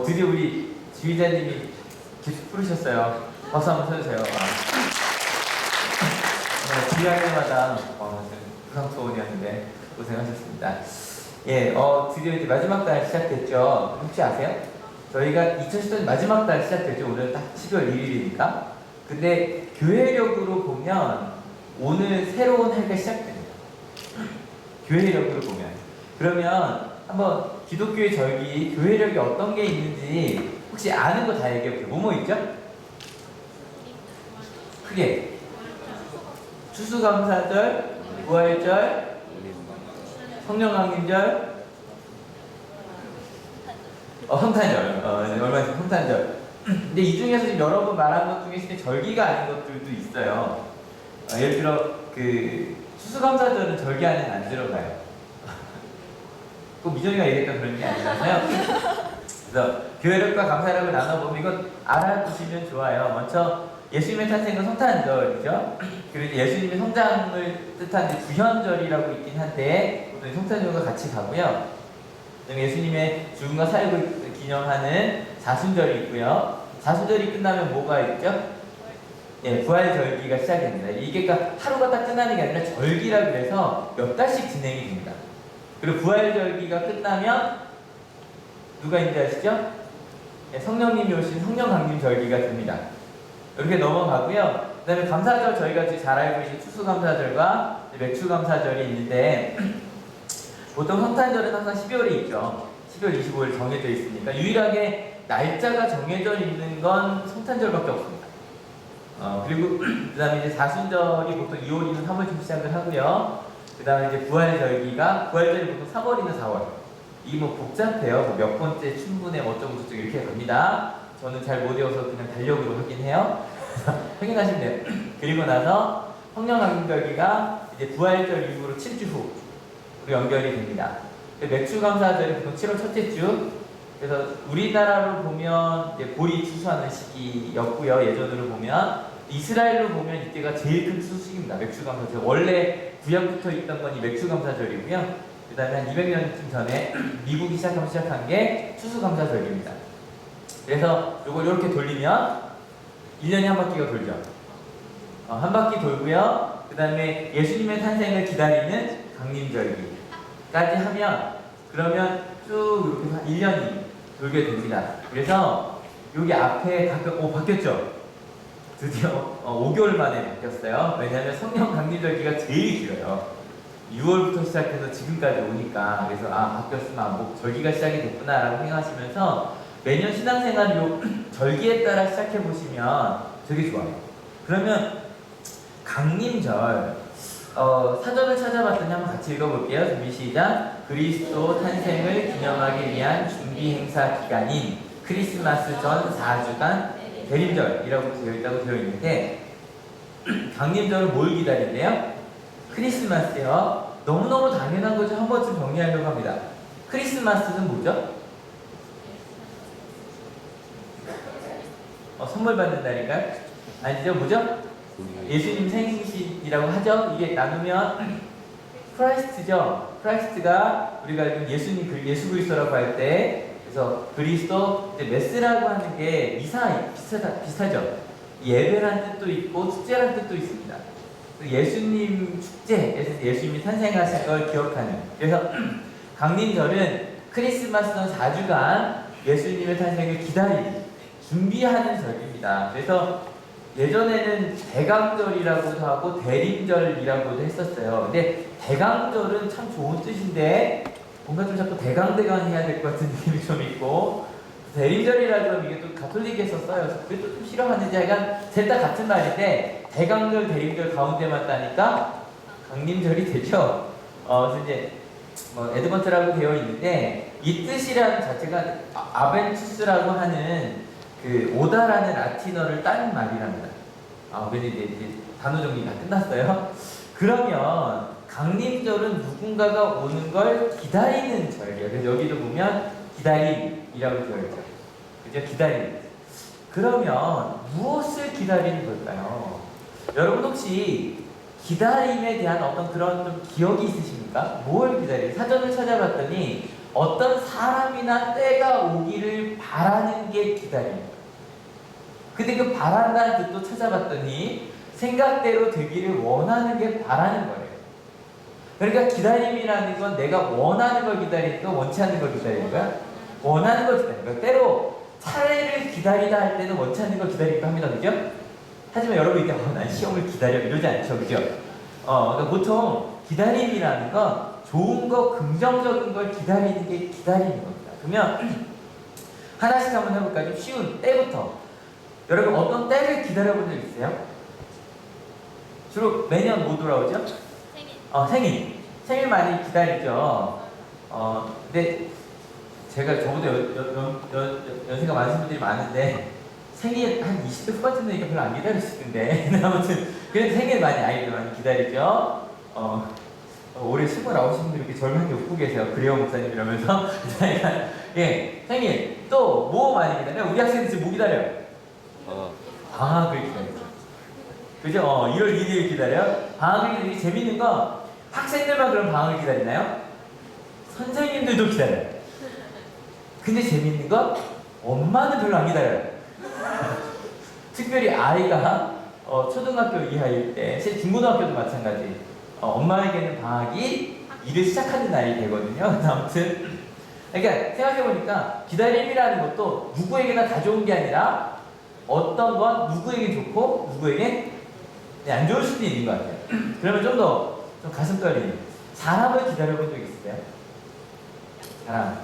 드디어 우리 지휘자님이 계속 부르셨어요. 박수 한번 쳐주세요. 지휘할 때마다 부상 소원이었는데 고생하셨습니다. 예, 드디어 이제 마지막 달 시작됐죠. 혹시 아세요? 저희가 2010년 마지막 달 시작됐죠. 오늘 딱 12월 1일이니까. 근데 교회력으로 보면 오늘 새로운 해가 시작됩니다. 교회력으로 보면. 그러면 한번 기독교의 절기, 교회력이 어떤 게 있는지 혹시 아는 거 다 얘기해볼게요. 뭐뭐 있죠? 크게. 추수감사절, 부활절, 성령강림절, 성탄절. 얼마 전에 성탄절. 근데 이 중에서 지금 여러분 말한 것 중에 절기가 아닌 것들도 있어요. 예를 들어 추수감사절은 절기 안에는 안 들어가요. 꼭 미정이가 얘기했던 그런 게 아니잖아요. 그래서 교회력과 감사력을 나눠보면 이건 알아두시면 좋아요. 먼저 예수님의 탄생은 성탄절이죠. 그리고 예수님의 성장을 뜻하는 구현절이라고 있긴 한데 보통 성탄절과 같이 가고요. 그다음에 예수님의 죽음과 사역을 기념하는 사순절이 있고요. 사순절이 끝나면 뭐가 있죠? 예, 부활절기가 시작됩니다. 이게 그러니까 하루가 딱 끝나는 게 아니라 절기라 그래서 몇 달씩 진행이 됩니다. 그리고 부활절기가 끝나면 누가 있는지 아시죠? 예, 성령님이 오신 성령강림절기가 됩니다. 이렇게 넘어가고요. 그 다음에 감사절, 저희가 지금 잘 알고 계신 추수감사절과 맥추감사절이 있는데 보통 성탄절은 항상 12월에 있죠. 12월 25일 정해져 있으니까 유일하게 날짜가 정해져 있는 건 성탄절밖에 없습니다. 그리고 그 다음에 이제 사순절이 보통 2월이면 3월쯤 시작을 하고요. 그 다음에 이제 부활절이 보통 3월이나 4월. 이게 뭐 복잡해요. 몇 번째 춘분에 어쩌고 저쩌고 이렇게 갑니다. 저는 잘 못 외워서 그냥 달력으로 확인해요. 확인하시면 돼요. 그리고 나서 성령강림절기가 이제 부활절 이후로 7주 후로 연결이 됩니다. 맥추감사절이 보통 7월 첫째 주. 그래서 우리나라로 보면 이제 보리 추수하는 시기였고요. 예전으로 보면 이스라엘로 보면 이때가 제일 큰 추수식입니다. 맥추감사절. 원래 구약부터 있던 건 이 맥추감사절이고요. 그 다음에 한 200년쯤 전에 미국이 시작한 게 추수감사절입니다. 그래서 이걸 이렇게 돌리면 1년에 한 바퀴가 돌죠. 한 바퀴 돌고요. 그 다음에 예수님의 탄생을 기다리는 강림절기까지 하면 그러면 쭉 이렇게 한 1년이 돌게 됩니다. 그래서 여기 앞에 바뀌었죠? 드디어 5개월 만에 바뀌었어요. 왜냐하면 성령 강림절기가 제일 길어요. 6월부터 시작해서 지금까지 오니까 그래서 바뀌었으면 절기가 시작이 됐구나 라고 생각하시면서 매년 신앙생활 요 절기에 따라 시작해 보시면 되게 좋아요. 그러면 강림절 사전을 찾아봤더니 한번 같이 읽어볼게요. 준비 시작. 그리스도 탄생을 기념하기 위한 준비 행사 기간인 크리스마스 전 4주간 대림절이라고 되어 있다고 되어 있는데 강림절은 뭘 기다린대요? 크리스마스요. 너무너무 당연한 거죠. 한 번쯤 정리하려고 합니다. 크리스마스는 뭐죠? 선물 받는 날인가요? 아니죠? 뭐죠? 예수님 생신이라고 하죠? 이게 나누면 크라이스트죠? 크라이스트가 우리가 알고 예수님, 예수 그리스도라고 할 때 그래서 그리스도, 메스라고 하는 게 미사 비슷하죠? 예배란 뜻도 있고 축제란 뜻도 있습니다. 예수님 축제에서 예수님이 탄생하신 걸 기억하는. 그래서 강림절은 크리스마스 전 4주간 예수님의 탄생을 기다리는 준비하는 절기입니다. 그래서 예전에는 대강절이라고도 하고 대림절이라고도 했었어요. 근데 대강절은 참 좋은 뜻인데 뭔가 좀 자꾸 대강대강 해야 될 것 같은 느낌이 좀 있고 대림절이라 그러면 이게 또 가톨릭에서 써요. 그게 또 좀 싫어하는지 약간 셋 다 같은 말인데 대강절, 대림절 가운데만 따니까 강림절이 되죠. 그래서 이제 에드먼트라고 되어 있는데 이 뜻이라는 자체가 아벤투스라고 하는 오다라는 라틴어를 딴 말이랍니다. 근데 이제 단어 정리가 끝났어요. 그러면 강림절은 누군가가 오는 걸 기다리는 절이에요. 그래서 여기도 보면 기다림이라고 되어 있죠. 그죠? 기다림. 그러면 무엇을 기다리는 걸까요? 여러분 혹시 기다림에 대한 어떤 그런 좀 기억이 있으십니까? 뭘 기다려요? 사전을 찾아봤더니 어떤 사람이나 때가 오기를 바라는 게 기다림이에요. 근데 그 바란다는 뜻도 찾아봤더니 생각대로 되기를 원하는 게 바라는 거예요. 그러니까 기다림이라는 건 내가 원하는 걸 기다리는 거, 원치 않는 걸 기다리는 거야? 원하는 걸 기다리는 거야. 때로 차례를 기다리다 할 때는 원치 않는 걸 기다리기도 합니다. 그죠? 하지만 여러분 이때 난 시험을 기다려 이러지 않죠. 그죠? 그러니까 보통 기다림이라는 건 좋은 거, 긍정적인 걸 기다리는 게 기다리는 겁니다. 그러면 하나씩 한번 해볼까요? 좀 쉬운 때부터. 여러분 어떤 때를 기다려본 적 있어요? 주로 매년 뭐 돌아오죠? 생일. 생일 많이 기다리죠. 근데 제가 저보다 연세가 많으신 분들이 많은데 생일 한 20대 후반쯤 되니까 별로 안 기다리시던데 아무튼 그래도 생일 많이 아이들 많이 기다리죠. 올해 29 나오신 분들 이렇게 젊은 게 웃고 계세요. 그래요 목사님 이러면서 예, 생일 또 뭐 많이 기다려요? 우리 학생들 지금 뭐 기다려요? 방학을 기다리죠. 그죠? 1월 1일 기다려요. 방학을 기다리기 재밌는 건 학생들만 그럼 방학을 기다리나요? 선생님들도 기다려요. 근데 재밌는 건 엄마는 별로 안 기다려요. 특별히 아이가 초등학교 이하일 때, 중고등학교도 마찬가지. 엄마에게는 방학이 일을 시작하는 날이 되거든요. 아무튼 그러니까 생각해보니까 기다림이라는 것도 누구에게나 다 좋은 게 아니라 어떤 건 누구에게 좋고 누구에게 안 좋을 수도 있는 것 같아요. 그러면 좀 더 좀 가슴 떨리는 사람을 기다려본 적 있으세요? 사람.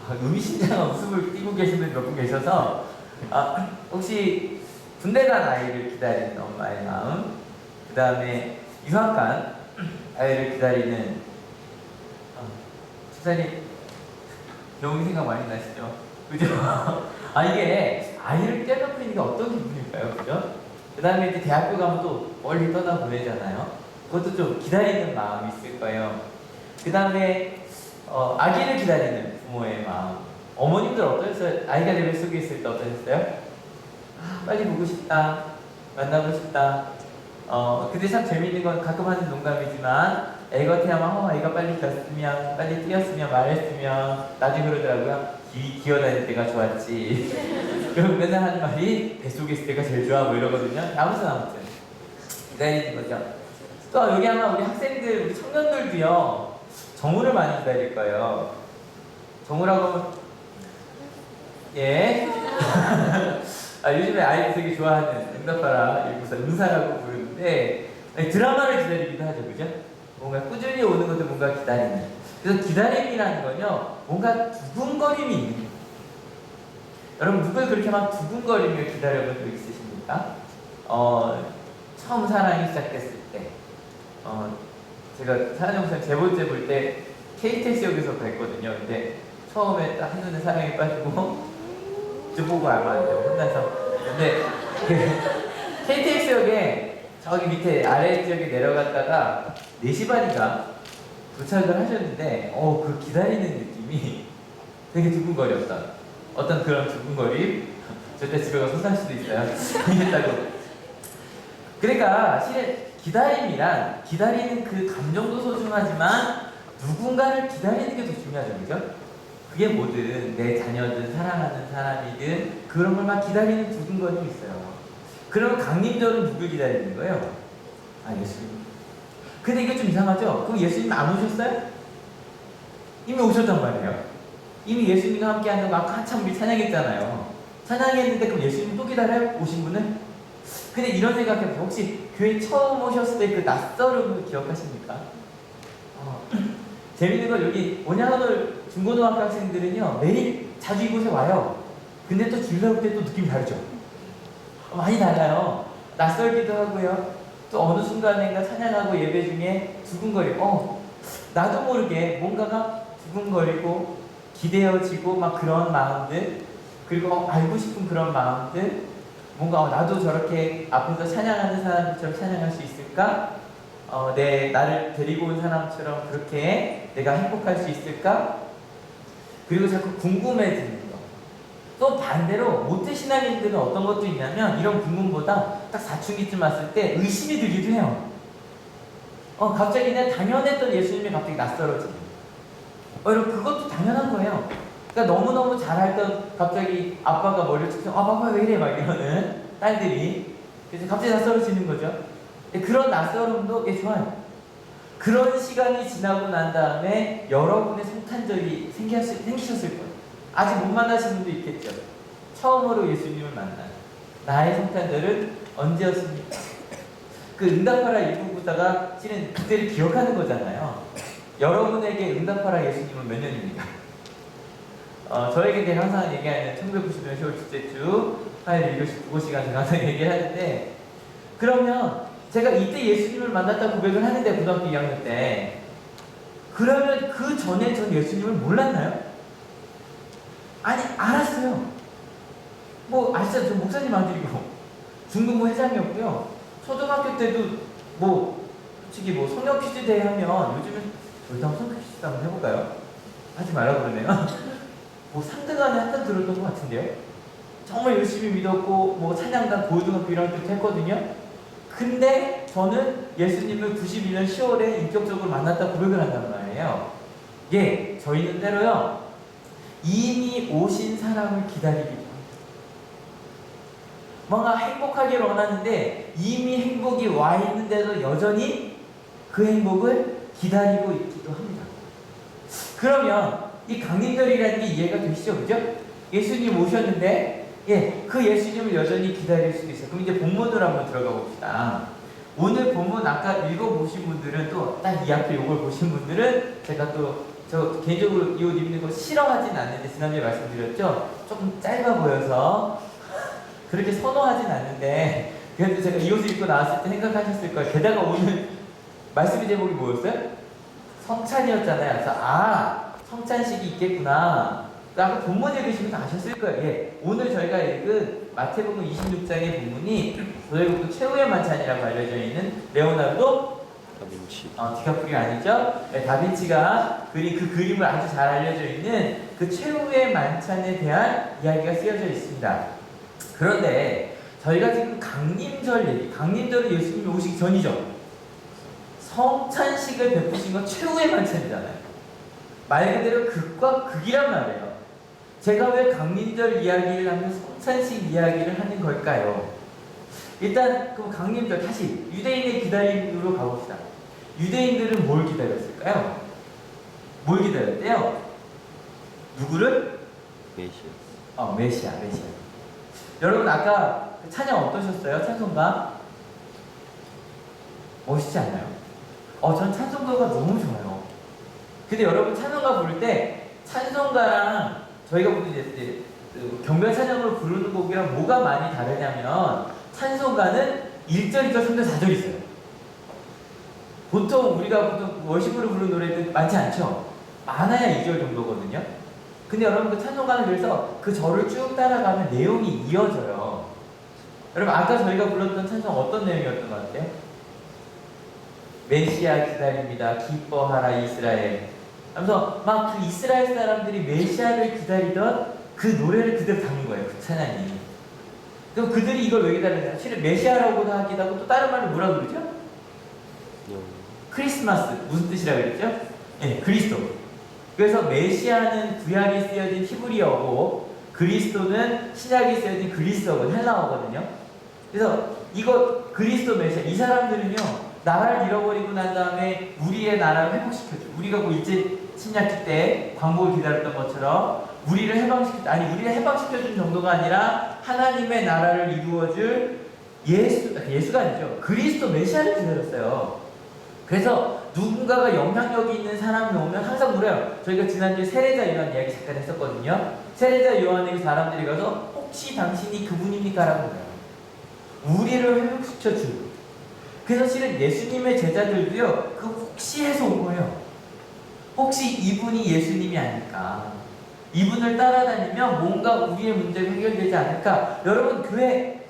의미심장한 웃음을 띠고 계신 분이 몇 분 계셔서 혹시 군대 간 아이를 기다리는 엄마의 마음, 그 다음에 유학 간 아이를 기다리는 집사님 너무 생각 많이 나시죠? 그죠? 이게 아이를 떼놓는 게 어떤 기분일까요? 그죠? 그 다음에 이제 대학교 가면 또 멀리 떠나보내잖아요. 그것도 좀 기다리는 마음이 있을 거예요. 그 다음에 아기를 기다리는 부모의 마음. 어머님들 어떠셨어요? 아이가 내 뱃속에 있을 때 어떠셨어요? 빨리 보고 싶다. 만나고 싶다. 근데 참 재밌는 건 가끔 하는 농담이지만 애가 태어나면 애가 빨리 컸으면 빨리 뛰었으면 말했으면 나중에 그러더라고요. 기어다닐 때가 좋았지. 그럼 맨날 하는 말이 뱃속에 있을 때가 제일 좋아 뭐 이러거든요. 아무튼 기다리는 거죠. 또 여기 아마 우리 학생들, 우리 청년들도요 정우를 많이 기다릴 거예요. 정우라고 하면 예. 요즘에 아이들 되게 좋아하는 응답하라 194 응사라고 부르는데 드라마를 기다리기도 하죠. 그죠? 뭔가 꾸준히 오는 것도 뭔가 기다리는. 그래서 기다림이라는 건요 뭔가 두근거림이 있는 거예요. 여러분 누굴 그렇게 막 두근거리며 기다려본 적 있으십니까? 처음 사랑이 시작됐을 때 제가 사랑의 목사님 제 번째 볼 때 KTX역에서 뵀거든요. 근데 처음에 딱 한눈에 사랑에 빠지고 보고 얼마 안 돼요. 혼나서. 근데 KTX역에 저기 밑에 아래 지역에 내려갔다가 4시 반인가 도착을 하셨는데 그 기다리는 느낌이 되게 두근거렸다. 어떤 그런 두근거림 절대 집에 가서 살 수도 있어요. 이랬다고. 그러니까 실은 기다림이란 기다리는 그 감정도 소중하지만 누군가를 기다리는 게 더 중요하죠. 그죠? 그게 뭐든 내 자녀든 사랑하는 사람이든 그런 걸 막 기다리는 두근거림이 있어요. 그러면 강림절은 누굴 기다리는 거예요? 예수님. 근데 이게 좀 이상하죠? 그럼 예수님 안 오셨어요? 이미 오셨단 말이에요. 이미 예수님과 함께 하는 거 한참 우리 찬양했잖아요. 찬양했는데 그럼 예수님 또 기다려요? 오신 분은? 근데 이런 생각해보세요. 혹시 교회 처음 오셨을 때 그 낯설음을 기억하십니까? 재밌는 건 여기 온양하늘 중고등학교 학생들은요 매일 자주 이곳에 와요. 근데 또 주일 나올 때 또 느낌이 다르죠? 많이 달라요. 낯설기도 하고요. 또 어느 순간인가 찬양하고 예배 중에 두근거리고 나도 모르게 뭔가가 두근거리고 기대어지고 막 그런 마음들, 그리고 알고 싶은 그런 마음들, 뭔가 나도 저렇게 앞에서 찬양하는 사람처럼 찬양할 수 있을까? 나를 데리고 온 사람처럼 그렇게 내가 행복할 수 있을까? 그리고 자꾸 궁금해지는 거. 또 반대로 모태신앙인들은 어떤 것도 있냐면 이런 궁금보다 딱 사춘기쯤 왔을 때 의심이 들기도 해요. 갑자기 내 당연했던 예수님이 갑자기 낯설어지는. 여러분 그것도 당연한 거예요. 그러니까 너무너무 잘할던 갑자기 아빠가 머리를 툭 아빠 왜 이래 막 이러는 딸들이 그래서 갑자기 낯설어지는 거죠. 그런 낯설음도 좋아요. 그런 시간이 지나고 난 다음에 여러분의 성탄절이 생기셨을 거예요. 아직 못 만나신 분도 있겠죠. 처음으로 예수님을 만난 나의 성탄절은 언제였습니까? 그 응답하라 1부부다가 실은 그때를 기억하는 거잖아요. 여러분에게 응답하라 예수님은 몇 년입니까? 저에게 항상 얘기하는 1990년 10월 둘째 주 화요일 1교시 국어시간 제가 항상 얘기하는데, 그러면 제가 이때 예수님을 만났다 고백을 하는데 고등학교 2학년 때, 그러면 그 전에 전 예수님을 몰랐나요? 아니, 알았어요. 뭐 아시죠? 저 목사님 아들이고 중등부 회장이었고요. 초등학교 때도 솔직히 성경 퀴즈 대회 하면 요즘은 저희도 한번 성경 퀴즈 한번 해볼까요? 하지 말라고 그러네요. 3등 안에 한 단 들었던 것 같은데요. 정말 열심히 믿었고 찬양단 고등학교 1학년 때부터 했거든요. 근데 저는 예수님을 91년 10월에 인격적으로 만났다 고백을 한단 말이에요. 저희는 때로요 이미 오신 사람을 기다리기도 합니다. 뭔가 행복하기를 원하는데 이미 행복이 와 있는데도 여전히 그 행복을 기다리고 있기도 합니다. 그러면 이 강림절이라는 게 이해가 되시죠? 그죠? 예수님 오셨는데 그 예수님을 여전히 기다릴 수도 있어요. 그럼 이제 본문으로 한번 들어가 봅시다. 오늘 본문 아까 읽어보신 분들은 또 딱 이 앞에 이걸 보신 분들은 제가 저 개인적으로 이 옷 입는 거 싫어하진 않는데 지난주에 말씀드렸죠? 조금 짧아 보여서 그렇게 선호하진 않는데 그래도 제가 이 옷을 입고 나왔을 때 생각하셨을 거예요. 게다가 오늘 말씀의 제목이 뭐였어요? 성찬이었잖아요. 그래서 성찬식이 있겠구나. 아까 본문 읽으시면서 아셨을 거예요. 오늘 저희가 읽은 마태복음 26장의 본문이 저희가 최후의 만찬이라고 알려져 있는 레오나르도 다빈치. 디카프리오 아니죠? 다빈치가 그린 그 그림을 아주 잘 알려져 있는 그 최후의 만찬에 대한 이야기가 쓰여져 있습니다. 그런데 저희가 지금 강림절은 예수님이 오시기 전이죠. 성찬식을 베푸신 건 최후의 만찬이잖아요. 말 그대로 극과 극이란 말이에요. 제가 왜 강림절 이야기를 하면 성찬식 이야기를 하는 걸까요? 일단 그럼 강림절 다시 유대인의 기다림으로 가봅시다. 유대인들은 뭘 기다렸을까요? 뭘 기다렸대요? 누구를? 메시아. 여러분 아까 찬양 어떠셨어요? 찬송가? 멋있지 않나요? 전 찬송가가 너무 좋아요. 근데 여러분 찬송가 부를 때 찬송가랑 저희가 보통 이제 경별 찬양으로 부르는 곡이랑 뭐가 많이 다르냐면 찬송가는 1절, 2절, 3절, 4절 있어요. 우리가 월십으로 부르는 노래들 많지 않죠? 많아야 2절 정도거든요. 근데 여러분 그 찬송가는 그래서 그 절을 쭉 따라가면 내용이 이어져요. 여러분 아까 저희가 불렀던 찬송 어떤 내용이었던 것 같아요? 메시아 기다립니다. 기뻐하라 이스라엘. 하면서 막 그 이스라엘 사람들이 메시아를 기다리던 그 노래를 그대로 담은 거예요. 그 찬양이. 그럼 그들이 이걸 왜 기다리냐? 실은 메시아라고도 하기도 하고 또 다른 말로 뭐라 그러죠? 크리스마스. 무슨 뜻이라고 그랬죠? 그리스도. 그래서 메시아는 구약에 쓰여진 히브리어고 그리스도는 신약에 쓰여진 그리스어고 헬라어거든요. 그래서 이거 그리스도 메시아 이 사람들은요 나라를 잃어버리고 난 다음에 우리의 나라를 회복시켜줘. 우리가 일제 침략 때 광복을 기다렸던 것처럼 우리를 해방시켜준 정도가 아니라 하나님의 나라를 이루어줄 예수가 아니죠. 그리스도 메시아를 기다렸어요. 그래서 누군가가 영향력이 있는 사람이 오면 항상 물어요. 저희가 지난주에 세례자 요한 이야기 잠깐 했었거든요. 세례자 요한에게 사람들이 가서 혹시 당신이 그분입니까? 라고 물어요. 우리를 회복시켜주고. 그래서 실은 예수님의 제자들도요 그 혹시 해서 온 거예요. 혹시 이분이 예수님이 아닐까, 이분을 따라다니면 뭔가 우리의 문제가 해결되지 않을까. 여러분 교회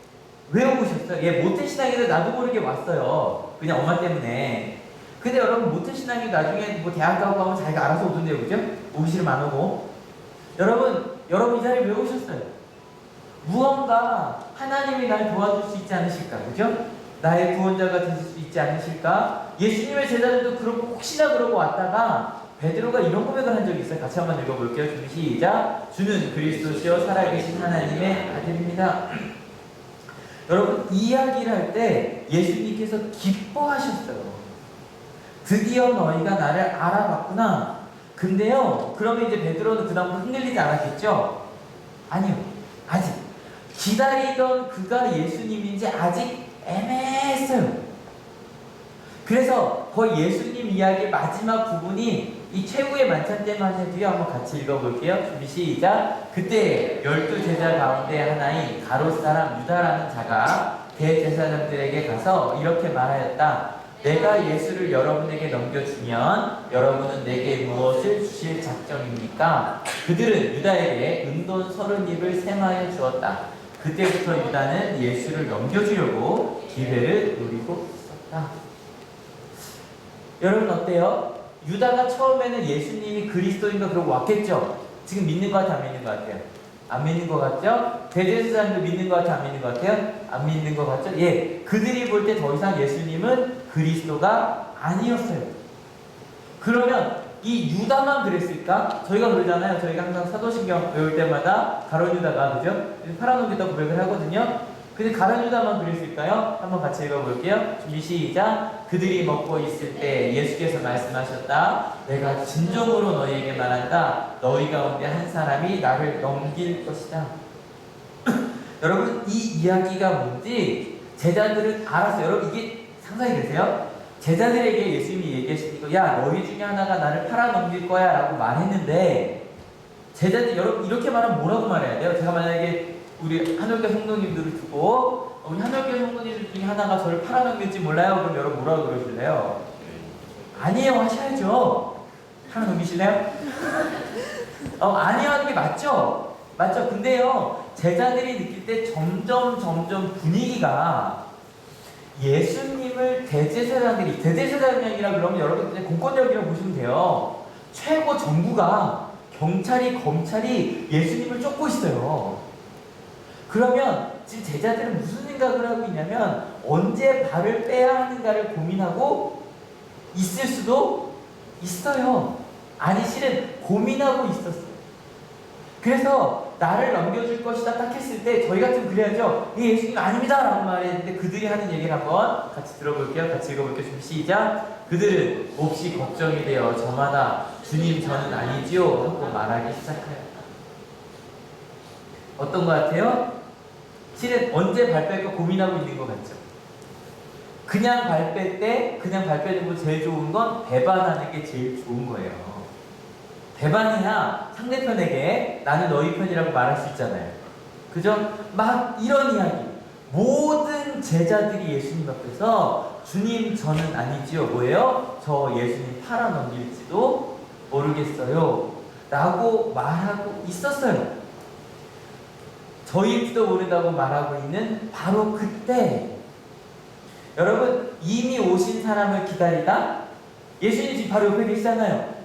왜 오셨어요? 모태신앙에도 나도 모르게 왔어요. 그냥 엄마 때문에. 근데 여러분 모태신앙이 나중에 대학 가고 하면 자기가 알아서 오던데요. 그죠? 오기 싫으면 안 오고. 여러분 이 자리에 왜 오셨어요? 무언가 하나님이 날 도와줄 수 있지 않으실까? 그죠? 나의 구원자가 되실 수 있지 않으실까? 예수님의 제자들도 그러고 혹시나 그러고 왔다가 베드로가 이런 고백을 한 적이 있어요. 같이 한번 읽어볼게요. 준비 시작. 주는 그리스도시요 살아계신 하나님의 아들입니다. 여러분, 이 이야기를 할 때 예수님께서 기뻐하셨어요. 드디어 너희가 나를 알아봤구나. 근데요, 그러면 이제 베드로는 그다음부터 흔들리지 않았겠죠? 아니요, 아직 기다리던 그가 예수님인지 아직 애매했어요. 그래서 거의 예수님 이야기의 마지막 부분이 이 최후의 만찬 때만 해도요. 한번 같이 읽어볼게요. 준비 시작. 그때 12제자 가운데 하나인 가롯 사람 유다라는 자가 대제사장들에게 가서 이렇게 말하였다. 내가 예수를 여러분에게 넘겨주면 여러분은 내게 무엇을 주실 작정입니까? 그들은 유다에게 은돈 30입을 셈하여 주었다. 그때부터 유다는 예수를 넘겨주려고 기회를 노리고 있었다. 여러분 어때요? 유다가 처음에는 예수님이 그리스도인가 그러고 왔겠죠? 지금 믿는 것 같아요? 안 믿는 것 같아요? 안 믿는 것 같죠? 대제사장도 믿는 것 같아요? 안 믿는 것 같아요? 안 믿는 것 같죠? 예, 그들이 볼 때 더 이상 예수님은 그리스도가 아니었어요. 그러면 이 유다만 그랬을까? 저희가 그러잖아요. 저희가 항상 사도신경 배울 때마다 가룟 유다가 그죠? 팔아넘겼다 고백을 하거든요. 근데 가룟 유다만 그랬을까요? 한번 같이 읽어볼게요. 준비 시작. 그들이 먹고 있을 때 예수께서 말씀하셨다. 내가 진정으로 너희에게 말한다. 너희 가운데 한 사람이 나를 넘길 것이다. 여러분, 이 이야기가 뭔지 제자들은 알았어요. 여러분, 이게 상상이 되세요? 제자들에게 예수님이 얘기하시니까 야, 너희 중에 하나가 나를 팔아넘길 거야 라고 말했는데 제자들, 여러분 이렇게 말하면 뭐라고 말해야 돼요? 제가 만약에 우리 한올교 성도님들을 두고 우리 한올교 성도님들 중에 하나가 저를 팔아넘길지 몰라요. 그럼 여러분 뭐라고 그러실래요? 아니에요 하셔야죠. 팔아넘기실래요? 아니요 하는 게 맞죠? 맞죠? 근데요, 제자들이 느낄 때 점점 분위기가 예수님을 대제사장이라 그러면 여러분들 공권력이라고 보시면 돼요. 최고 정부가 경찰이 검찰이 예수님을 쫓고 있어요. 그러면 지금 제자들은 무슨 생각을 하고 있냐면 언제 발을 빼야 하는가를 고민하고 있을 수도 있어요. 아니 실은 고민하고 있었어요. 그래서 나를 넘겨줄 것이다 딱 했을 때 저희 같으면 그래야죠. 이게 예수님 아닙니다 라고 말했는데 그들이 하는 얘기를 한번 같이 들어볼게요. 같이 읽어볼게요. 준비 시작. 그들은 몹시 걱정이 되어 저마다 주님 저는 아니지요 하고 말하기 시작하였다. 어떤 것 같아요? 실은 언제 발 뺄까 고민하고 있는 것 같죠. 그냥 발 뺄 때 그냥 발 빼는 거 제일 좋은 건 배반하는 게 제일 좋은 거예요. 배반이나 상대편에게 나는 너희 편이라고 말할 수 있잖아요. 그죠? 막 이런 이야기. 모든 제자들이 예수님 앞에서 주님 저는 아니지요. 뭐예요? 저 예수님 팔아넘길지도 모르겠어요 라고 말하고 있었어요. 저일지도 모른다고 말하고 있는 바로 그때 여러분 이미 오신 사람을 기다리다 예수님 지금 바로 옆에 계시잖아요.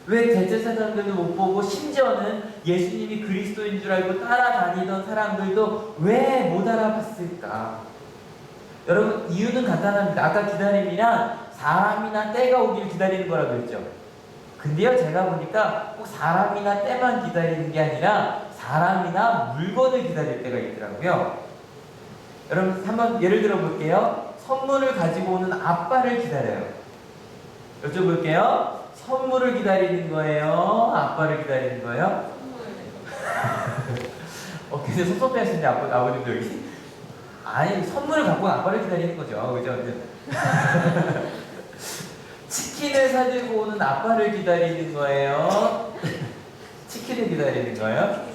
왜 대제사장들도 못 보고 심지어는 예수님이 그리스도인 줄 알고 따라다니던 사람들도 왜 못 알아봤을까? 여러분 이유는 간단합니다. 아까 기다림이란 사람이나 때가 오길 기다리는 거라고 했죠. 근데요 제가 보니까 꼭 사람이나 때만 기다리는 게 아니라 사람이나 물건을 기다릴 때가 있더라고요. 여러분 한번 예를 들어 볼게요. 선물을 가지고 오는 아빠를 기다려요. 여쭤볼게요. 선물을 기다리는 거예요? 아빠를 기다리는 거예요? 굉장히 섭섭해 하시는데 아버님도 여기. 아니 선물을 갖고 온 아빠를 기다리는 거죠. 그죠? 치킨을 사들고 오는 아빠를 기다리는 거예요? 치킨을 기다리는 거예요?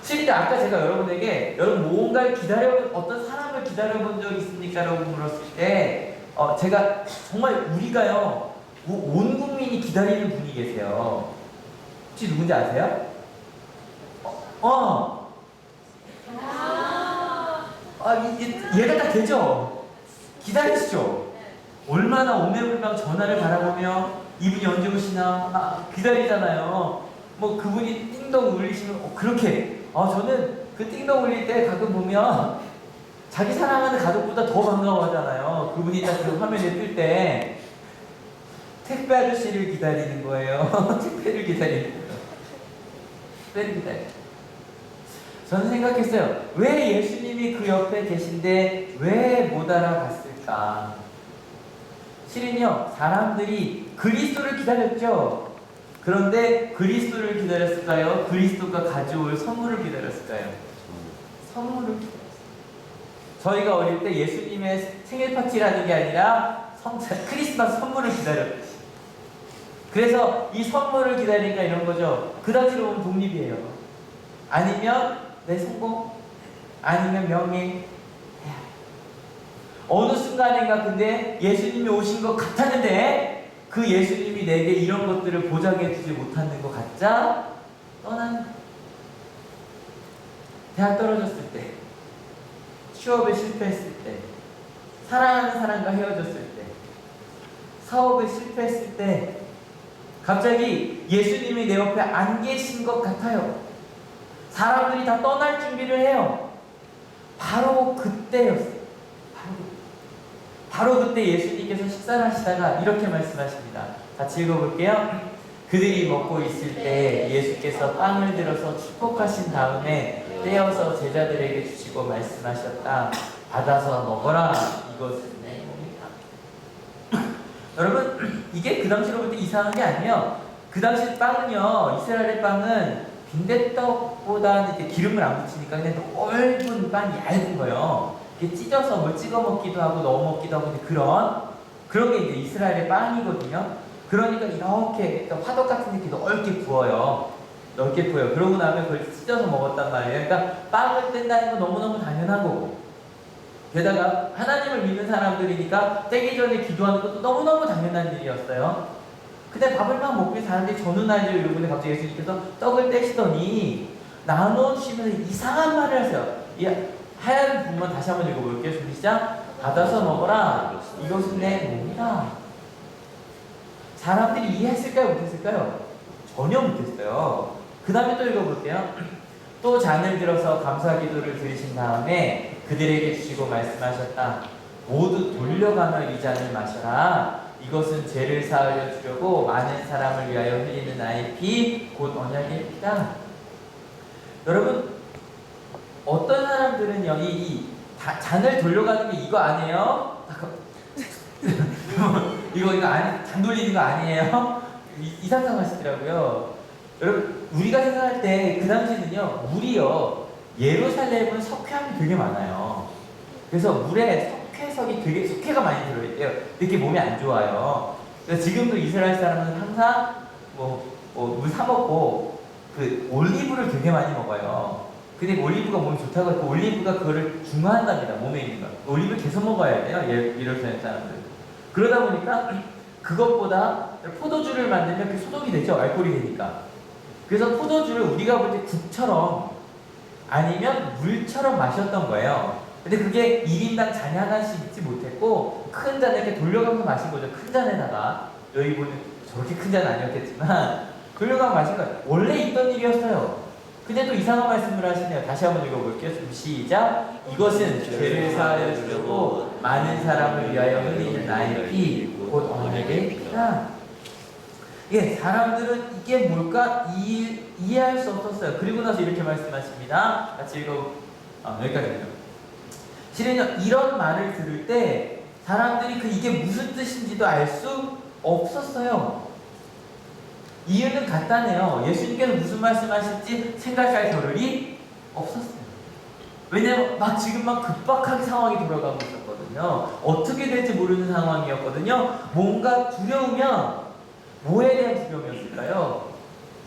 실제 아까 제가 여러분에게 여러분 뭔가를 어떤 사람을 기다려본 적 있습니까? 라고 물었을 때 제가 정말 우리가요 온 국민이 기다리는 분이 계세요. 혹시 누군지 아세요? 얘가 딱 되죠? 기다리시죠? 얼마나 오매불망 전화를 바라보며 이분이 언제 오시나 기다리잖아요. 뭐 그분이 띵동 울리시면 그렇게 저는 그 띵동 울릴 때 가끔 보면 자기 사랑하는 가족보다 더 반가워하잖아요. 그분이 딱 그 화면에 뜰 때 택배 아저씨를 기다리는 거예요. 택배를 기다리는 거예요. 택배를 기다려. 저는 생각했어요. 왜 예수님이 그 옆에 계신데 왜 못 알아봤을까? 실은요, 사람들이 그리스도를 기다렸죠. 그런데 그리스도를 기다렸을까요? 그리스도가 가져올 선물을 기다렸을까요? 선물을 기다렸어요. 저희가 어릴 때 예수님의 생일 파티라는 게 아니라 크리스마스 선물을 기다렸듯이. 그래서 이 선물을 기다리니까 이런 거죠. 그 당시로 보면 독립이에요. 아니면 내 성공, 아니면 명예. 어느 순간인가 근데 예수님이 오신 것 같았는데 그 예수님이 내게 이런 것들을 보장해 주지 못하는 것 같자 떠나는 거예요. 대학 떨어졌을 때, 취업에 실패했을 때, 사랑하는 사람과 헤어졌을 때, 사업에 실패했을 때 갑자기 예수님이 내 옆에 안 계신 것 같아요. 사람들이 다 떠날 준비를 해요. 바로 그때였어요. 바로 그때 예수님께서 식사를 하시다가 이렇게 말씀하십니다. 같이 읽어볼게요. 그들이 먹고 있을 때 예수께서 빵을 들어서 축복하신 다음에 떼어서 제자들에게 주시고 말씀하셨다. 받아서 먹어라. 이것은 내 몸이다. 여러분, 이게 그 당시로 볼 때 이상한 게 아니에요. 그 당시 빵은요, 이스라엘의 빵은 빈대떡보다는 이렇게 기름을 안 묻히니까 그냥 넓은 빵이 얇은 거예요. 이렇게 찢어서 뭘 찍어 먹기도 하고 넣어 먹기도 하고 그런 게 이제 이스라엘의 빵이거든요. 그러니까 이렇게 화덕 같은 게 넓게 부어요. 넓게 부어요. 그러고 나면 그걸 찢어서 먹었단 말이에요. 그러니까 빵을 뗀다는 건 너무너무 당연한 거고, 게다가 하나님을 믿는 사람들이니까 떼기 전에 기도하는 것도 너무너무 당연한 일이었어요. 근데 밥을 막 먹고 사람들이 전후날들 이러는데 갑자기 예수님께서 떡을 떼시더니 나눠주시면서 이상한 말을 하세요. 이 하얀 부분만 다시 한번 읽어볼게요. 시작. 받아서 먹어라. 이것은 내 몸이다. 사람들이 이해했을까요? 못했을까요? 전혀 못했어요. 그 다음에 또 읽어볼게요. 또 잔을 들어서 감사 기도를 드리신 다음에 그들에게 주시고 말씀하셨다. 모두 돌려가며 이 잔을 마셔라. 이것은 죄를 사하려 주려고 많은 사람을 위하여 흘리는 나의 피, 곧 언약의 피다. 여러분, 어떤 사람들은요, 잔을 돌려가는 게 이거 아니에요? 이거 잔 돌리는 거 아니에요? 이 상상하시더라고요. 여러분, 우리가 생각할 때 그 당시는요, 물이요, 예루살렘은 석회암이 되게 많아요. 그래서 물에 석회가 많이 들어있대요. 이렇게 몸이 안 좋아요. 그래서 지금도 이스라엘 사람은 항상 물 사 먹고 그 올리브를 되게 많이 먹어요. 근데 올리브가 몸에 좋다고 해서 올리브가 그거를 중화한답니다. 몸에 있는 거. 올리브를 계속 먹어야 돼요. 예루살렘 사람들. 그러다 보니까 그것보다 포도주를 만들면 그게 소독이 되죠. 알코올이 되니까. 그래서 포도주를 우리가 볼 때 국처럼 아니면 물처럼 마셨던 거예요. 근데 그게 1인당 잔이 하나씩 있지 못했고 큰 잔에 이렇게 돌려가면서 마신 거죠. 큰 잔에다가. 여기 보는 저렇게 큰 잔은 아니었겠지만 돌려가면서 마신 거예요. 원래 있던 일이었어요. 근데 또 이상한 말씀을 하시네요. 다시 한번 읽어볼게요. 시작. 이것은 죄를 사하여 주려고 많은 사람을 위하여 흘리는 나의 피, 곧 언약의 피다. 예, 사람들은 이게 뭘까 이해할 수 없었어요. 그리고 나서 이렇게 말씀하십니다. 같이 여기까지입니다. 실은요, 이런 말을 들을 때 사람들이 이게 무슨 뜻인지도 알 수 없었어요. 이유는 간단해요. 예수님께서 무슨 말씀하실지 생각할 겨를이 없었어요. 왜냐면 지금 급박하게 상황이 돌아가고 있었거든요. 어떻게 될지 모르는 상황이었거든요. 뭔가 두려우면 뭐에 대한 두려움이었을까요?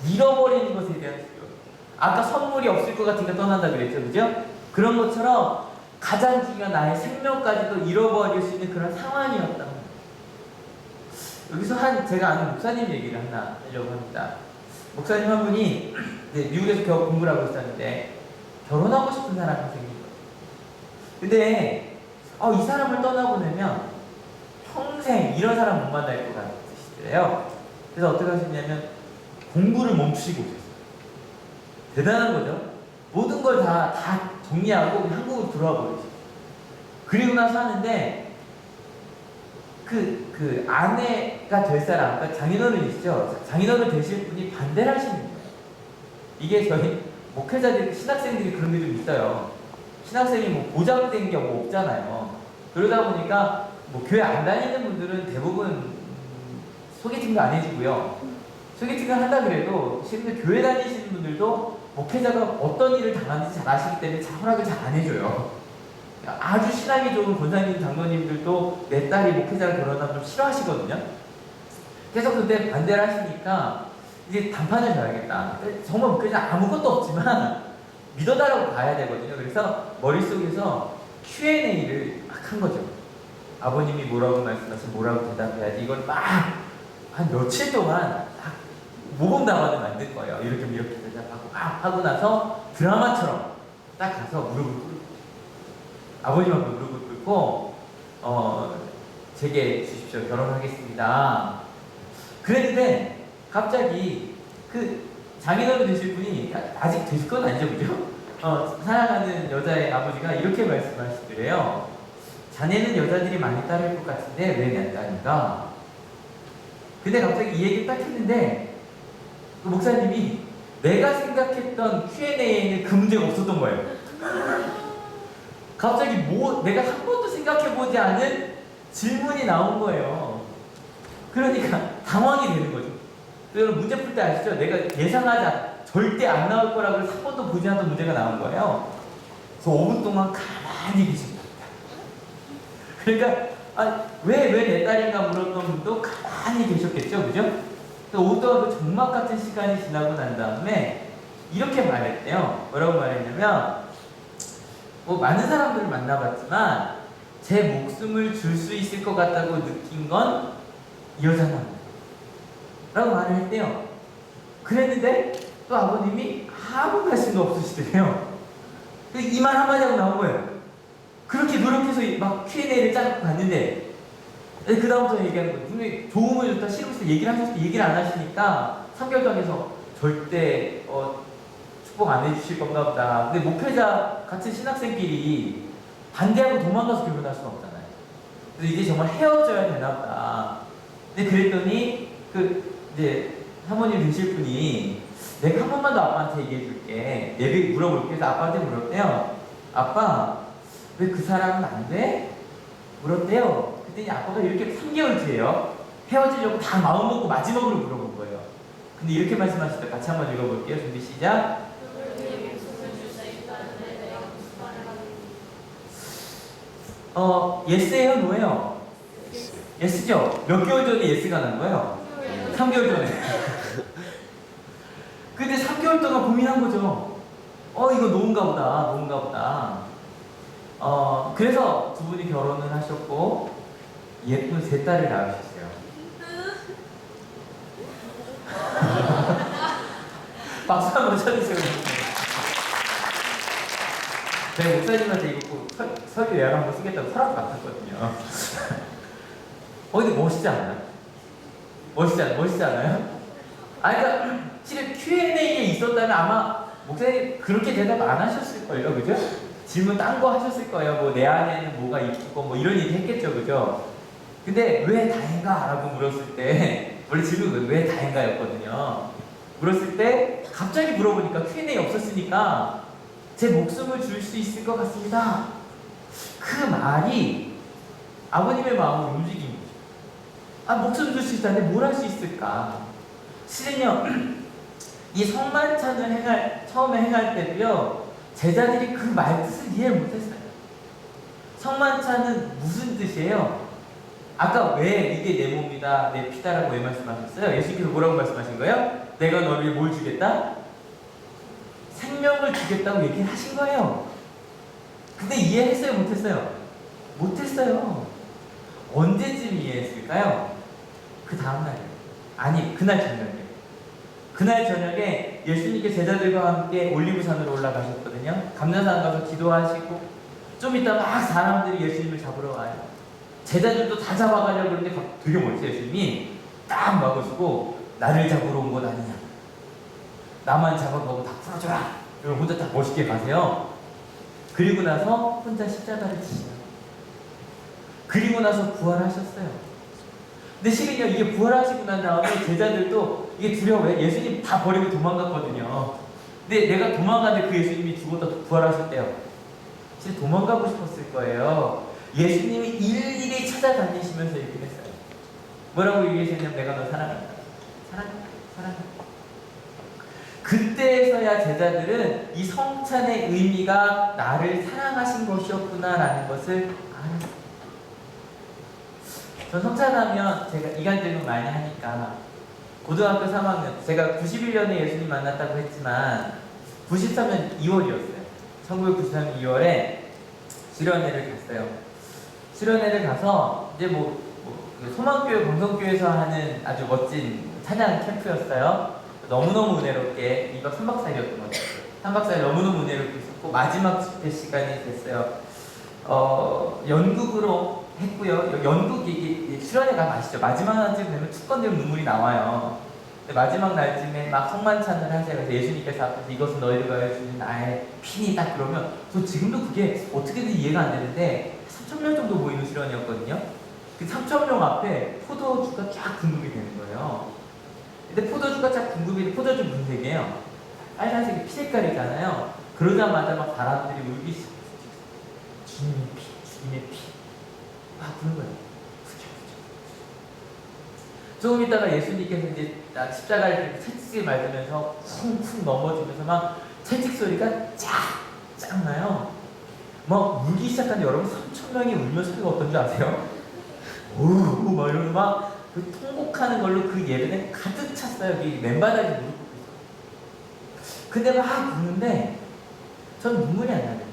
잃어버리는 것에 대한 두려움. 아까 선물이 없을 것 같으니까 떠난다 그랬죠, 그죠? 그런 것처럼 가장 중요한 나의 생명까지도 잃어버릴 수 있는 그런 상황이었다. 여기서 제가 아는 목사님 얘기를 하나 하려고 합니다. 목사님 한 분이 미국에서 겨우 공부를 하고 있었는데 결혼하고 싶은 사람이 생긴 거예요. 근데 이 사람을 떠나보내면 평생 이런 사람 못 만날 것 같으시더래요. 그래서 어떻게 하셨냐면 공부를 멈추시고 오셨어요. 대단한 거죠? 모든 걸 다 정리하고 한국으로 들어와 버리셨어요. 그리고 나서 하는데 그 아내가 될 사람, 그러니까 장인어른이시죠. 장인어른 되실 분이 반대를 하시는 거예요. 이게 저희 목회자들, 신학생들이 그런 게 좀 있어요. 신학생이 뭐 보장된 게 뭐 없잖아요. 그러다 보니까 뭐 교회 안 다니는 분들은 대부분 소개팅도 안 해주고요. 소개팅을 한다 그래도 실제 교회 다니시는 분들도 목회자가 어떤 일을 당하는지 잘 아시기 때문에 허락을 잘 안 해줘요. 아주 신앙이 좋은 권사님, 장로님들도 내 딸이 목회자를 결혼하면 좀 싫어하시거든요. 계속 근데 반대를 하시니까 이제 단판을 져야겠다. 정말 목회자 아무것도 없지만 믿어달라고 봐야 되거든요. 그래서 머릿속에서 Q&A를 막 한 거죠. 아버님이 뭐라고 말씀하시면 뭐라고 대답해야지. 이걸 막 한 며칠 동안 막 모범 답안을 만들 거예요. 이렇게 대답하고 막 하고 나서 드라마처럼 딱 가서 무릎을 꿇고 아버님한테 무릎을 꿇고 제게 주십시오. 결혼하겠습니다. 그랬는데 갑자기 그 장인어른 되실 분이 아직 되실 건 아니죠, 그죠? 사랑하는 여자의 아버지가 이렇게 말씀하시더래요. 자네는 여자들이 많이 따를 것 같은데 왜 내 딸인가? 근데 갑자기 이 얘기를 딱 했는데 그 목사님이 내가 생각했던 Q&A에는 그 문제가 없었던 거예요. 갑자기 내가 한 번도 생각해보지 않은 질문이 나온 거예요. 그러니까 당황이 되는 거죠. 여러분 문제 풀 때 아시죠? 내가 예상하자 절대 안 나올 거라고 해서 한 번도 보지 않던 문제가 나온 거예요. 그래서 5분 동안 가만히 계신 겁니다. 그러니까 왜 내 딸인가 물었던 분도 가만히 계셨겠죠, 그죠? 5분 동안 그 정막 같은 시간이 지나고 난 다음에 이렇게 말했대요. 뭐라고 말했냐면 많은 사람들을 만나봤지만 제 목숨을 줄 수 있을 것 같다고 느낀 건 이 여자만 라고 말을 했대요. 그랬는데 또 아버님이 아무 말씀도 없으시더래요. 이 말 한마디 하고 나온 거예요. 그렇게 노력해서 막 Q&A를 짜고 갔는데 그 다음부터 얘기하는 거예요. 분명히 좋으면 좋다, 싫으면 좋다 얘기를 하셨을 때 얘기를 안 하시니까 3개월 동안에서 절대 축복 안 해주실 건가 보다. 근데 목회자 같은 신학생끼리 반대하고 도망가서 결혼할 수는 없잖아요. 그래서 이제 정말 헤어져야 되나 보다. 근데 그랬더니 이제 사모님 되실 분이 내가 한 번만 더 아빠한테 얘기해 줄게. 내가 물어볼게. 그래서 아빠한테 물었대요. 아빠, 왜 그 사람은 안 돼? 물었대요. 그랬더니 아빠가 이렇게 3개월 뒤에요. 헤어지려고 다 마음 먹고 마지막으로 물어본 거예요. 근데 이렇게 말씀하실 때 같이 한번 읽어볼게요. 준비 시작. 예스예요, 노예요? 예스죠? 몇 개월 전에 예스가 난 거예요? 3개월 전에. 근데 3개월 동안 고민한 거죠. 이거 노인가 보다. 그래서 두 분이 결혼을 하셨고, 예쁜 세 딸을 낳으셨어요. 박수 한번 쳐주세요. 제가 목사님한테 이거 꼭 설교 예약 한번 쓰겠다고 허락 받았거든요. 근데 멋있지 않아요? 멋있지 않아요? 그러니까 실은 Q&A에 있었다면 아마 목사님 그렇게 대답 안 하셨을걸요, 그죠? 질문 딴 거 하셨을 거예요. 내 안에는 뭐가 있고 이런 얘기 했겠죠, 그죠? 근데 왜 다행가? 라고 물었을 때 원래 질문은 왜 다행가였거든요. 물었을 때 갑자기 물어보니까 Q&A 없었으니까 제 목숨을 줄 수 있을 것 같습니다. 그 말이 아버님의 마음을 움직인 거죠. 목숨 줄 수 있다는데 뭘 할 수 있을까? 실은요, 이 성만찬을 처음에 행할 때도요, 제자들이 그 말뜻을 이해를 못했어요. 성만찬은 무슨 뜻이에요? 아까 왜 이게 내 몸이다, 내 피다라고 왜 말씀하셨어요? 예수님께서 뭐라고 말씀하신 거예요? 내가 너를 뭘 주겠다? 생명을 주겠다고 얘기를 하신 거예요. 근데 이해했어요? 못했어요? 못했어요. 언제쯤 이해했을까요? 그 다음날이에요. 아니, 그날 저녁에. 그날 저녁에 예수님께 제자들과 함께 올리브산으로 올라가셨거든요. 감람산 가서 기도하시고 좀 이따 막 사람들이 예수님을 잡으러 와요. 제자들도 다 잡아가려고 그러는데 되게 멋있어요. 예수님이 딱 막으시고 나를 잡으러 온 것 아니냐. 나만 잡아가고 다 풀어줘라. 여러분 혼자 딱 멋있게 가세요. 그리고 나서 혼자 십자가를 지시요. 그리고 나서 부활하셨어요. 근데 실은요, 이게 부활하시고 난 다음에 제자들도 이게 두려워요. 예수님 다 버리고 도망갔거든요. 근데 내가 도망가는데 그 예수님이 죽었다 부활하셨대요. 진짜 도망가고 싶었을 거예요. 예수님이 일일이 찾아다니시면서 얘기를 했어요. 뭐라고 얘기하셨냐면, 내가 너 사랑한다. 사랑한다. 사랑한다. 그때서야 제자들은 이 성찬의 의미가 나를 사랑하신 것이었구나라는 것을 알았어요. 전 성찬하면 제가 이간 질문 많이 하니까, 고등학교 3학년, 제가 91년에 예수님 만났다고 했지만 93년 2월이었어요. 1993년 2월에 수련회를 갔어요. 수련회를 가서 이제 소망교회, 광성교회에서 하는 아주 멋진 찬양 캠프였어요. 너무너무 은혜롭게 2박 3박 4일이었던 것 같아요. 3박 4일 너무너무 은혜롭게 있었고, 마지막 집회 시간이 됐어요. 연극으로 했고요. 연극이 수련회가 아시죠? 마지막 날쯤 되면 축건되면 눈물이 나와요. 근데 마지막 날쯤에 막 성만찬을 하세요. 그래서 예수님께서 앞에서 이것은 너희들과 주신 나의 피니다 그러면, 저 지금도 그게 어떻게든 이해가 안 되는데 3,000명 정도 모이는 수련회였거든요. 그 3,000명 앞에 포도주가 쫙 공급이 되는 거예요. 근데 포도주가 쫙 공급이 되는, 포도주 문색이에요. 빨간색이 피 색깔이잖아요. 그러자마자 막 사람들이 울기 시작했어요. 주님의 피, 주님의 피. 막 부는 거예요. 조금 있다가 예수님께서 이제 십자가를 채찍을 맞으면서 쿵쿵 넘어지면서 막 채찍 소리가 쫙 나요. 막 울기 시작하는데, 여러분 3,000명이 울면 소리가 어떤지 아세요? 오우 막 이러면서 막 그 통곡하는 걸로 그 예배는 가득 찼어요. 여기 맨바닥에 무릎 꿇고 있어요. 근데 막 우는데 전 눈물이 안 나는 거예요.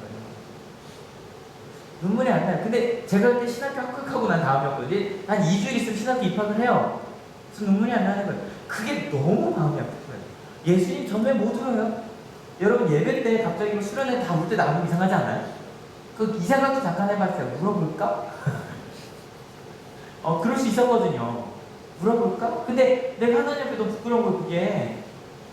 눈물이 안 나요. 근데 제가 그때 신학교 합격하고 난 다음이었거든요. 한 2주일 있으면 신학교 입학을 해요. 그래서 눈물이 안 나는 거예요. 그게 너무 마음이 아픈 거예요. 예수님 전에 못 울어요. 여러분 예배 때 갑자기 수련회 다 울 때 나오면 이상하지 않아요? 이 생각도 잠깐 해봤어요. 울어볼까? 그럴 수 있었거든요. 물어볼까? 근데 내가 하나님 앞에 너무 부끄러운 거예요, 그게.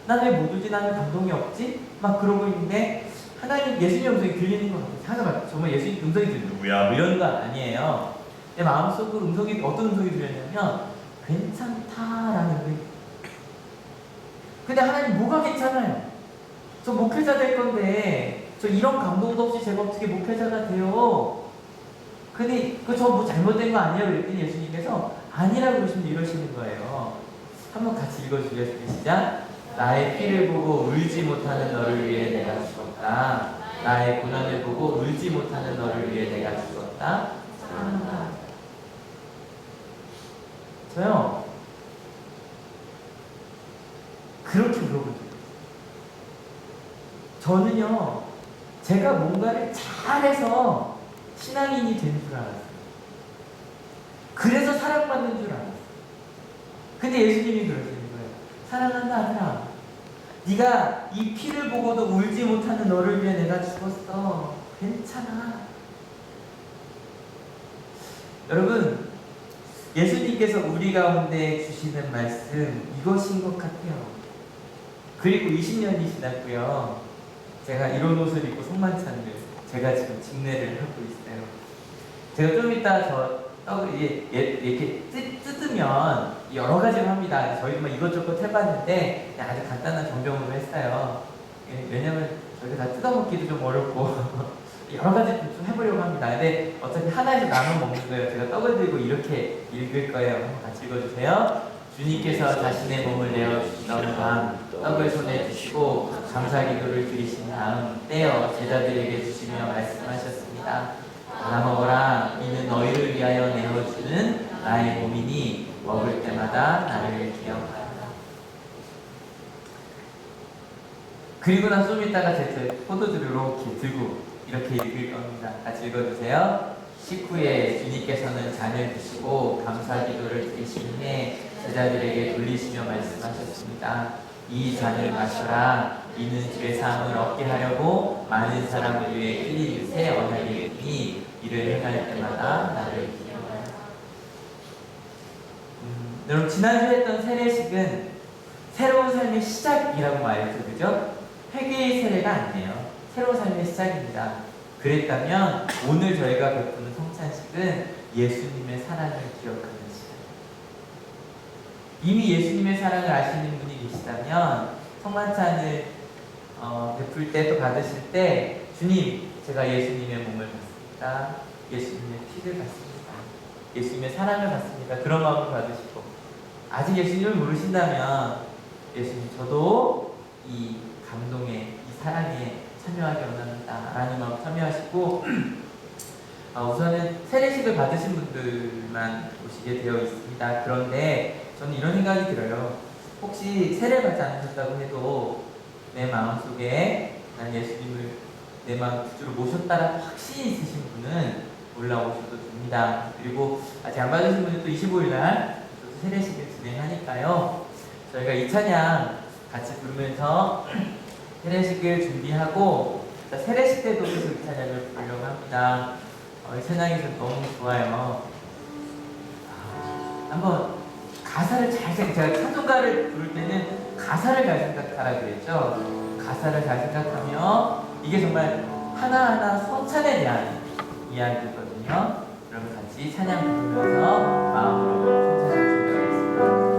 난 왜 못 울지? 나는 감동이 없지? 막 그러고 있는데, 하나님, 예수님 음성이 들리는 것 같아요. 생각해봐. 정말 예수님 음성이 들리는 누구야? 뭐 이런 거 아니에요. 내 마음속으로 음성이, 어떤 음성이 들렸냐면, 괜찮다라는 음성이. 근데 하나님 뭐가 괜찮아요? 저 목회자 될 건데, 저 이런 감동도 없이 제가 어떻게 목회자가 돼요? 근데 저 뭐 잘못된 거 아니에요? 그랬더니 예수님께서 아니라고 그러시면 이러시는 거예요. 한번 같이 읽어주겠습니다. 시작. 나의 피를 보고 울지 못하는 너를 위해 내가 죽었다. 나의 고난을 보고 울지 못하는 너를 위해 내가 죽었다. 사랑한다. 저요, 그렇게 물어본 적이 있어요. 저는요, 제가 뭔가를 잘해서 신앙인이 되는 줄 알았어요. 그래서 사랑받는 줄 알았어요. 근데 예수님이 그러시는 거예요. 사랑한다 아니라, 네가 이 피를 보고도 울지 못하는 너를 위해 내가 죽었어. 괜찮아. 여러분, 예수님께서 우리 가운데 주시는 말씀 이것인 것 같아요. 그리고 20년이 지났고요. 제가 이런 옷을 입고 성만찬을 제가 지금 직례를 하고 있어요. 제가 좀 이따 저 떡을 이렇게 뜯으면 여러 가지를 합니다. 저희도 막 이것저것 해봤는데 그냥 아주 간단한 정병으로 했어요. 왜냐면 저희가 다 뜯어먹기도 좀 어렵고 여러 가지 좀 해보려고 합니다. 근데 어차피 하나에서 나눠 먹는 거예요. 제가 떡을 들고 이렇게 읽을 거예요. 한번 같이 읽어주세요. 주님께서 자신의 몸을 내어 주시던 밤 떡을 손에 주시고 감사 기도를 드리신 다음 떼어 제자들에게 주시며 말씀하셨습니다. 받아 먹어라. 이는 너희를 위하여 내어주는 나의 몸이니 먹을 때마다 나를 기억하라. 그리고 난 좀 있다가 제 포도주를 이렇게 들고 이렇게 읽을 겁니다. 같이 읽어주세요. 식후에 주님께서는 잔을 드시고 감사 기도를 드리신 후에 제자들에게 돌리시며 말씀하셨습니다. 이 잔을 마셔라. 이는 죄사함을 얻게 하려고 많은 사람을 위해 흘린 새 언약이니 이를 행할 때마다 나를 기억하라. 여러분, 지난주에 했던 세례식은 새로운 삶의 시작이라고 말했죠, 그죠? 회개의 세례가 아니에요. 새로운 삶의 시작입니다. 그랬다면 오늘 저희가 베푸는 성찬식은 예수님의 사랑을 기억하는 시간. 이미 예수님의 사랑을 아시는 분이 계시다면 성만찬을 베풀 때 또 받으실 때 주님, 제가 예수님의 몸을 받습니다. 예수님의 피를 받습니다. 예수님의 사랑을 받습니다. 그런 마음을 받으시고, 아직 예수님을 모르신다면 예수님, 저도 이 감동에, 이 사랑에 참여하기 원합니다 라는 마음 참여하시고, 우선은 세례식을 받으신 분들만 오시게 되어 있습니다. 그런데 저는 이런 생각이 들어요. 혹시 세례 받지 않으셨다고 해도 내 마음속에 난 예수님을 내 마음 구주로 모셨다라는 확신이 있으신 분은 올라오셔도 됩니다. 그리고 아직 안 받으신 분은 또 25일날 또 세례식을 진행하니까요, 저희가 이 찬양 같이 부르면서 세례식을 준비하고, 세례식 때도 계속 이 찬양을 부르려고 합니다. 이 찬양이 너무 좋아요. 한번 가사를 잘 제가 찬송가를 부를 때는 가사를 잘 생각하라 그랬죠. 가사를 잘 생각하며, 이게 정말 하나하나 성찬에 대한 이야기거든요. 그럼 같이 찬양 부르면서 마음으로 성찬을 준비하겠습니다.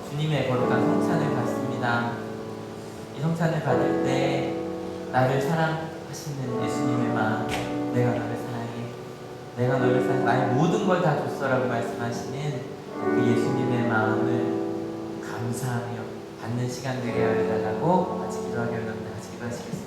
주님의 거룩한 성찬을 받습니다. 이 성찬을 받을 때 나를 사랑하시는 예수님의 마음, 내가 너를 사랑해, 내가 너를 사랑 나의 모든 걸 다 줬어라고 말씀하시는 그 예수님의 마음을 감사하며 받는 시간 되게 해달라고 같이 기도하기로 합니다. 같이 기도하시겠습니다.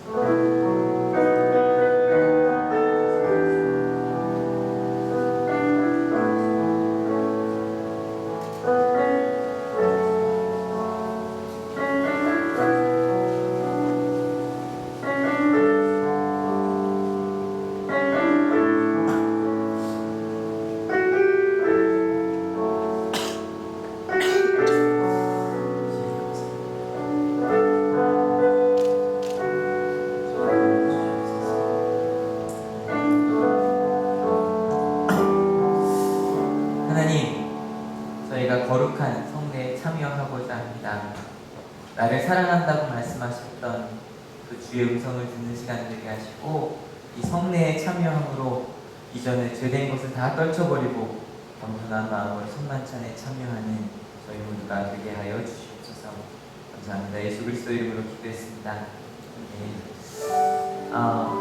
하나님, 저희가 거룩한 성례에 참여하고자 합니다. 나를 사랑한다고 말씀하셨던 그 주의 음성을 듣는 시간 되게 하시고, 이 성례에 참여함으로 이전에 죄된 것을 다 떨쳐버리고 겸손한 마음으로 성만찬에 참여하는 저희 모두가 되게 하여 주시옵소서. 감사합니다. 예수 그리스도 이름으로 기도했습니다.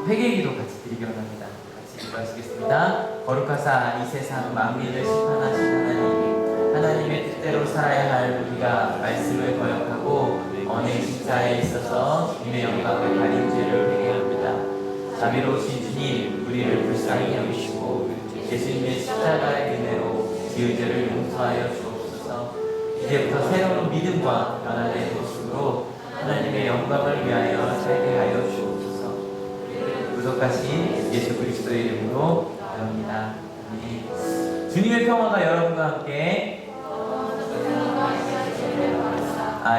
회개기도 같이 드리기 원합니다. 같이 기도하시겠습니다. 거룩하사 이 세상 만민을 심판하신 하나님, 하나님의 뜻대로 살아야 할 우리가 말씀을 거역하고 언의 십자에 있어서 주님의 영광을 가린 죄를 회개합니다. 자비로우신 주님, 우리를 불쌍히 여기시고 예수님의 십자가의 은혜로 지은 죄를 용서하여 주옵소서. 이제부터 새로운 믿음과 변화된 모습으로 하나님의 영광을 위하여 살게 하여 주옵소서. 구속하신 예수 그리스도의 이름으로 기도합니다. 아멘. 주님의 평화가 여러분과 함께.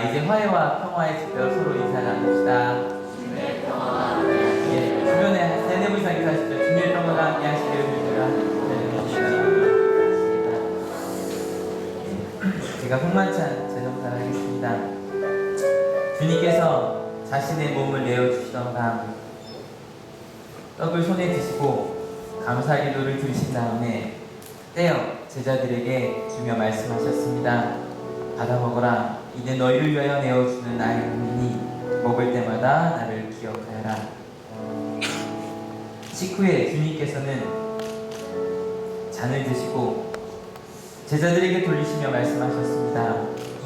이제 화해와 평화의 집회로 서로 인사 나눕시다. 주변에 세네 분 이상 인사하십시오. 주님의 평화가 함께 하시기를 제가 홍만찬 제정사를 하겠습니다. 주님께서 자신의 몸을 내어주시던 밤 떡을 손에 드시고 감사 기도를 드리신 다음에 떼어 제자들에게 주며 말씀하셨습니다. 받아 먹어라. 이는 너희를 위하여 내어주는 나의 몸이니 먹을 때마다 나를 기억하여라. 식후에 주님께서는 잔을 드시고 제자들에게 돌리시며 말씀하셨습니다.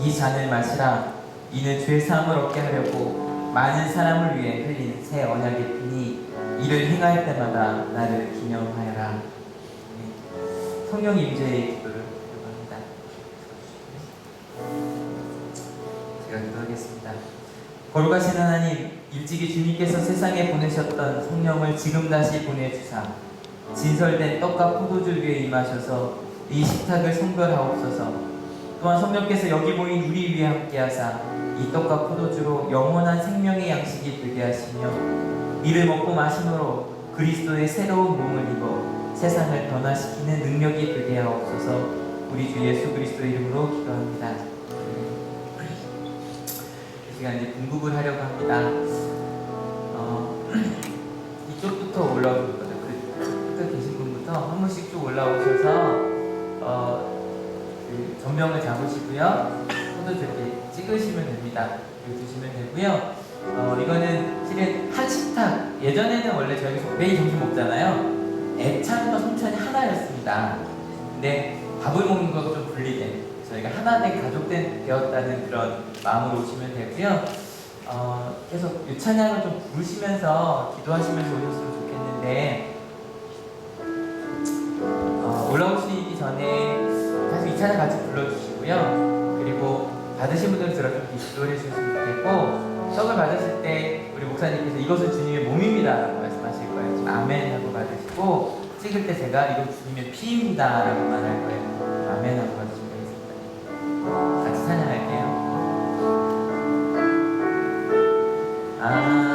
이 잔을 마시라. 이는 죄 사함을 얻게 하려고 많은 사람을 위해 흘린 새 언약의 피니 이를 행할 때마다 나를 기념하여라. 성령 임재의 기도를 기도합니다. 제가 기도하겠습니다. 거룩하신 하나님, 일찍이 주님께서 세상에 보내셨던 성령을 지금 다시 보내주사 진설된 떡과 포도주 위에 임하셔서 이 식탁을 성별하옵소서. 또한 성령께서 여기 모인 우리 위에 함께하사 이 떡과 포도주로 영원한 생명의 양식이 되게 하시며 이를 먹고 마심으로 그리스도의 새로운 몸을 입어 세상을 변화시키는 능력이 되게 하옵소서. 우리 주 예수 그리스도 이름으로 기도합니다. 이 시간 이제 공급을 하려고 합니다. 이쪽부터 올라오실 거죠. 끝에 계신 분부터 한 분씩 쭉 올라오셔서 그 전병을 잡으시고요. 손도 이렇게 찍으시면 됩니다. 이렇게 주시면 되고요. 이거는 실은 한식탁, 예전에는 원래 저희가 매일 점심 먹잖아요. 애찬과 송찬이 하나였습니다. 근데 밥을 먹는 것도 좀 분리된, 저희가 하나된 가족된 되었다는 그런 마음으로 오시면 되고요. 계속 이 찬양을 좀 부르시면서 기도하시면서 오셨으면 좋겠는데, 올라오시기 전에 사실 이 찬양 같이 불러주시고요. 그리고 받으신 분들은 저랑 좀 기도해 주셨으면 좋겠고, 떡을 받으실 때 우리 목사님께서 이것은 주님의 몸입니다 라고 말씀하실 거예요. 아멘 하고 받으시고, 찍을 때 제가 이건 주님의 피입니다 라고 말할 거예요. 아멘 하고 받으시면 되겠습니다. 같이 찬양할게요. 아멘.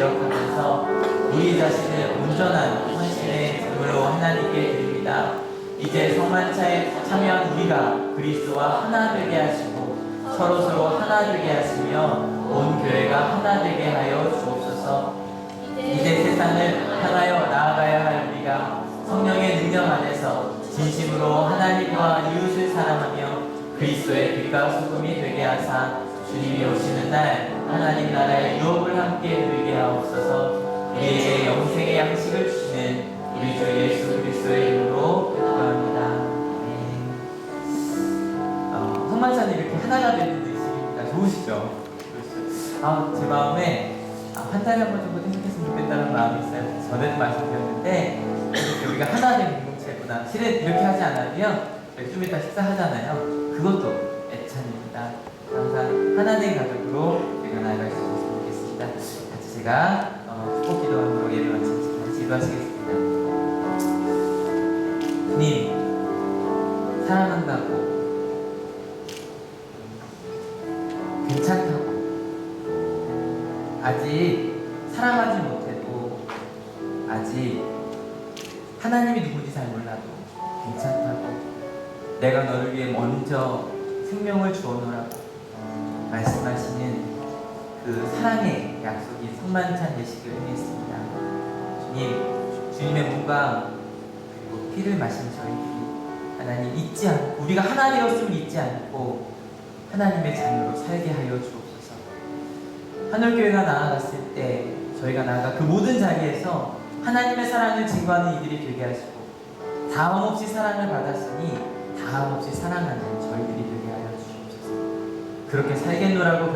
기억하면서 우리 자신을 온전한 헌신의 제물로 하나님께 드립니다. 이제 성만찬에 참여한 우리가 그리스도와 하나 되게 하시고 서로서로 하나 되게 하시며 온 교회가 하나 되게 하여 주옵소서. 이제 세상을 향하여 나아가야 할 우리가 성령의 능력 안에서 진심으로 하나님과 이웃을 사랑하며 그리스도의 빛과 소금이 되게 하사 주님이 오시는 날 하나님 나라의 유업을 함께 누리게 하옵소서. 우리에게 영생의 양식을 주시는 우리 주 예수 그리스도의 이름으로 기도합니다. 성만찬이 이렇게 하나가 되는 의식입니다. 좋으시죠? 제 마음에 한 달에 한 번 정도 생각했으면 좋겠다는 마음이 있어요. 전에도 말씀드렸는데 이렇게 우리가 하나 된 공동체구나. 실은 이렇게 하지 않으면 좀 이따 식사하잖아요. 그것도 애찬입니다. 항상 하나 된 가족으로 우리가 나아갈 수 있었으면 좋겠습니다. 같이 제가 축복 기도함으로 예배 마치겠습니다. 같이 기도하시겠습니다. 주님, 사랑한다고 괜찮다고 아직 사랑하지 못해도 아직 하나님이 누군지 잘 몰라도 괜찮다고 내가 너를 위해 먼저 생명을 주어놓으라고 말씀하시는 그 사랑의 약속이 성만찬 예식을 행했습니다. 주님, 주님의 몸과 그리고 피를 마신 저희들이 하나님 잊지 않고 우리가 하나 되었음을 잊지 않고 하나님의 자녀로 살게 하여 주옵소서. 하늘교회가 나아갔을 때 저희가 나아가 그 모든 자리에서 하나님의 사랑을 증거하는 이들이 되게 하시고 다음 없이 사랑을 받았으니 다음 없이 사랑하는 저희들이 되게 하여 주옵소서. 그렇게 살겠노라고